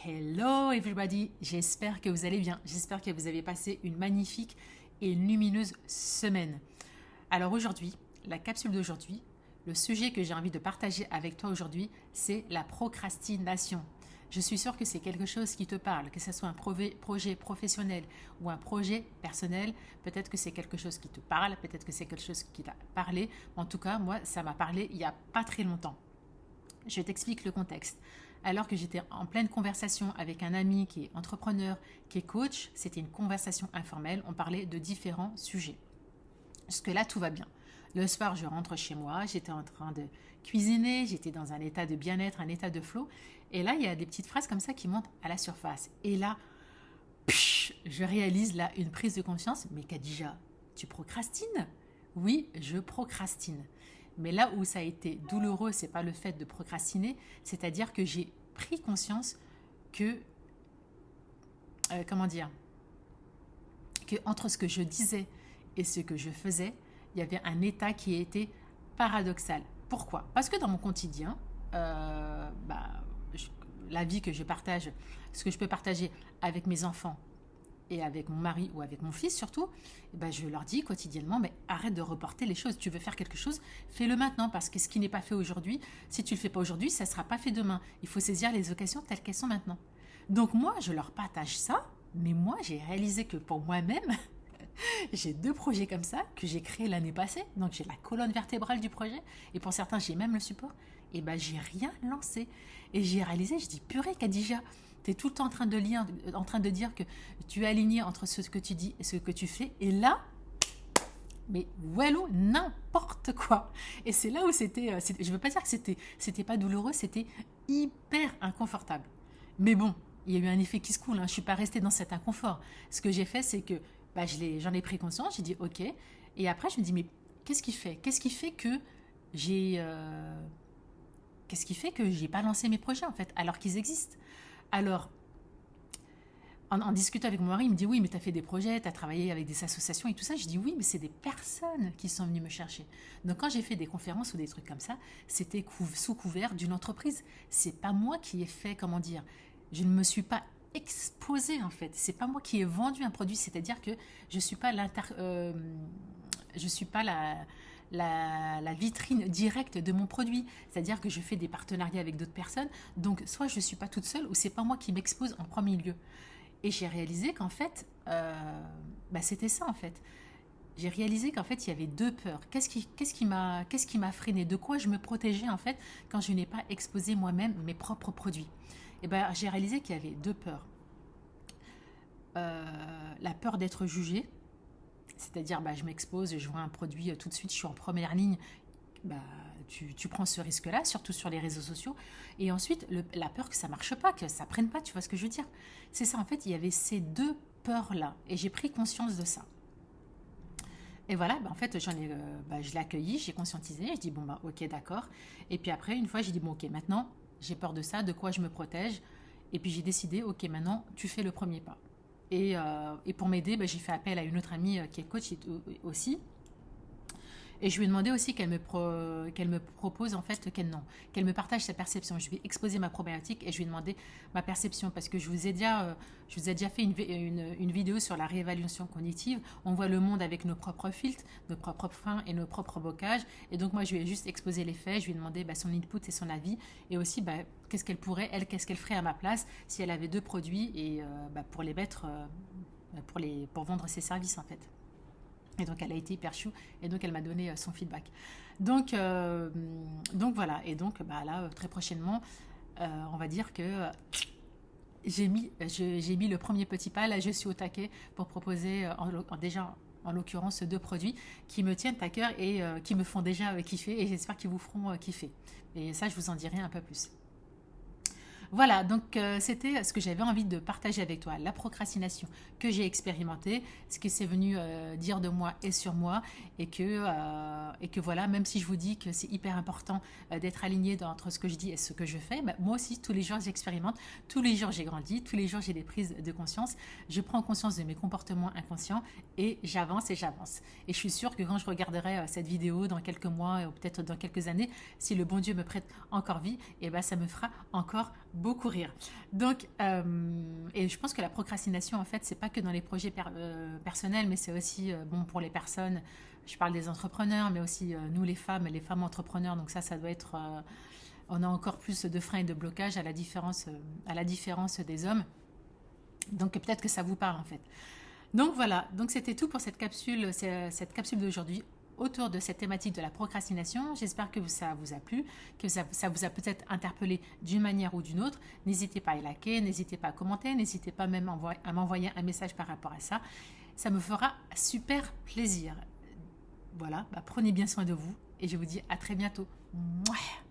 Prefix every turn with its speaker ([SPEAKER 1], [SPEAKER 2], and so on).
[SPEAKER 1] Hello everybody, j'espère que vous allez bien, j'espère que vous avez passé une magnifique et une lumineuse semaine. Alors aujourd'hui, la capsule d'aujourd'hui, le sujet que j'ai envie de partager avec toi aujourd'hui, c'est la procrastination. Je suis sûre que c'est quelque chose qui te parle, que ce soit un projet professionnel ou un projet personnel. Peut-être que c'est quelque chose qui te parle, peut-être que c'est quelque chose qui t'a parlé. En tout cas, moi, ça m'a parlé il n'y a pas très longtemps. Je t'explique le contexte. Alors que j'étais en pleine conversation avec un ami qui est entrepreneur, qui est coach, c'était une conversation informelle, on parlait de différents sujets. Jusque-là, tout va bien. Le soir, je rentre chez moi, j'étais en train de cuisiner, j'étais dans un état de bien-être, un état de flow. Et là, il y a des petites phrases comme ça qui montent à la surface. Et là, je réalise là une prise de conscience. Mais Khadija, tu procrastines? Oui, je procrastine. Mais là où ça a été douloureux, c'est pas le fait de procrastiner, c'est-à-dire que j'ai pris conscience que, comment dire, que entre ce que je disais et ce que je faisais, il y avait un état qui était paradoxal. Pourquoi? Parce que dans mon quotidien, la vie que je partage, ce que je peux partager avec mes enfants et avec mon mari ou avec mon fils surtout, je leur dis quotidiennement, mais arrête de reporter les choses. Tu veux faire quelque chose, fais-le maintenant, parce que ce qui n'est pas fait aujourd'hui, si tu ne le fais pas aujourd'hui, ça ne sera pas fait demain. Il faut saisir les occasions telles qu'elles sont maintenant. Donc moi, je leur partage ça, mais moi, j'ai réalisé que pour moi-même, j'ai 2 projets comme ça que j'ai créés l'année passée. Donc j'ai la colonne vertébrale du projet, et pour certains, j'ai même le support. Et j'ai rien lancé. Et j'ai réalisé, je dis, purée Khadija, tu es tout le temps en train de dire que tu es aligné entre ce que tu dis et ce que tu fais. Et là, mais wallo, n'importe quoi. Et c'est là où je ne veux pas dire que c'était pas douloureux, c'était hyper inconfortable. Mais bon, il y a eu un effet qui se coule, hein. Je ne suis pas restée dans cet inconfort. Ce que j'ai fait, c'est que j'en ai pris conscience, j'ai dit ok. Et après, je me dis, mais qu'est-ce qui fait que j'ai... qu'est-ce qui fait que j'ai pas lancé mes projets en fait, alors qu'ils existent? Alors, en discutant avec mon mari, il me dit oui, mais tu as fait des projets, tu as travaillé avec des associations et tout ça. Je dis oui, mais c'est des personnes qui sont venues me chercher. Donc quand j'ai fait des conférences ou des trucs comme ça, c'était sous couvert d'une entreprise. C'est pas moi qui ai fait, comment dire, je ne me suis pas exposée en fait. C'est pas moi qui ai vendu un produit, c'est-à-dire que je suis pas je suis pas la vitrine directe de mon produit. C'est-à-dire que je fais des partenariats avec d'autres personnes. Donc, soit je ne suis pas toute seule, ou c'est pas moi qui m'expose en premier lieu. Et j'ai réalisé qu'en fait, c'était ça en fait. J'ai réalisé qu'en fait, il y avait 2 peurs. Qu'est-ce qui m'a freiné? De quoi je me protégeais en fait quand je n'ai pas exposé moi-même mes propres produits? Et j'ai réalisé qu'il y avait 2 peurs. La peur d'être jugée, c'est-à-dire je m'expose, je vois un produit tout de suite, je suis en première ligne, tu prends ce risque-là, surtout sur les réseaux sociaux. Et ensuite, la peur que ça marche pas, que ça prenne pas, tu vois ce que je veux dire? C'est ça, en fait, il y avait ces 2 peurs-là, et j'ai pris conscience de ça. Et voilà, en fait, je l'ai accueilli, j'ai conscientisé, je dis ok, d'accord. Et puis après, une fois, j'ai dit ok, maintenant, j'ai peur de ça, de quoi je me protège? Et puis j'ai décidé, ok, maintenant, tu fais le premier pas. Et pour m'aider, j'ai fait appel à une autre amie qui est coach aussi. Et je lui ai demandé aussi qu'elle me propose, en fait, qu'elle me partage sa perception. Je lui ai exposé ma problématique et je lui ai demandé ma perception parce que je vous ai déjà fait une vidéo sur la réévaluation cognitive. On voit le monde avec nos propres filtres, nos propres freins et nos propres blocages. Et donc, moi, je lui ai juste exposé les faits. Je lui ai demandé son input et son avis. Et aussi, qu'est-ce qu'elle ferait à ma place si elle avait 2 produits et pour les mettre, pour vendre ses services, en fait. Et donc, elle a été hyper chou. Et donc, elle m'a donné son feedback. Donc voilà. Et donc, là, très prochainement, on va dire que j'ai mis le premier petit pas. Là, je suis au taquet pour proposer, déjà, en l'occurrence, 2 produits qui me tiennent à cœur et qui me font déjà kiffer. Et j'espère qu'ils vous feront kiffer. Et ça, je vous en dirai un peu plus. Voilà, donc c'était ce que j'avais envie de partager avec toi, la procrastination que j'ai expérimentée, ce que c'est venu dire de moi et sur moi, et que voilà, même si je vous dis que c'est hyper important d'être aligné entre ce que je dis et ce que je fais, moi aussi, tous les jours, j'expérimente, tous les jours, j'ai grandi, tous les jours, j'ai des prises de conscience, je prends conscience de mes comportements inconscients et j'avance. Et je suis sûre que quand je regarderai cette vidéo dans quelques mois ou peut-être dans quelques années, si le bon Dieu me prête encore vie, ça me fera encore beaucoup rire. Donc, et je pense que la procrastination, en fait, c'est pas que dans les projets personnels, mais c'est aussi bon pour les personnes. Je parle des entrepreneurs, mais aussi nous, les femmes entrepreneurs. Donc ça doit être, on a encore plus de freins et de blocages à la différence des hommes. Donc peut-être que ça vous parle en fait. Donc voilà, donc c'était tout pour cette capsule d'aujourd'hui autour de cette thématique de la procrastination. J'espère que ça vous a plu, que ça vous a peut-être interpellé d'une manière ou d'une autre. N'hésitez pas à liker, n'hésitez pas à commenter, n'hésitez pas même à m'envoyer un message par rapport à ça. Ça me fera super plaisir. Voilà, prenez bien soin de vous et je vous dis à très bientôt. Mouah.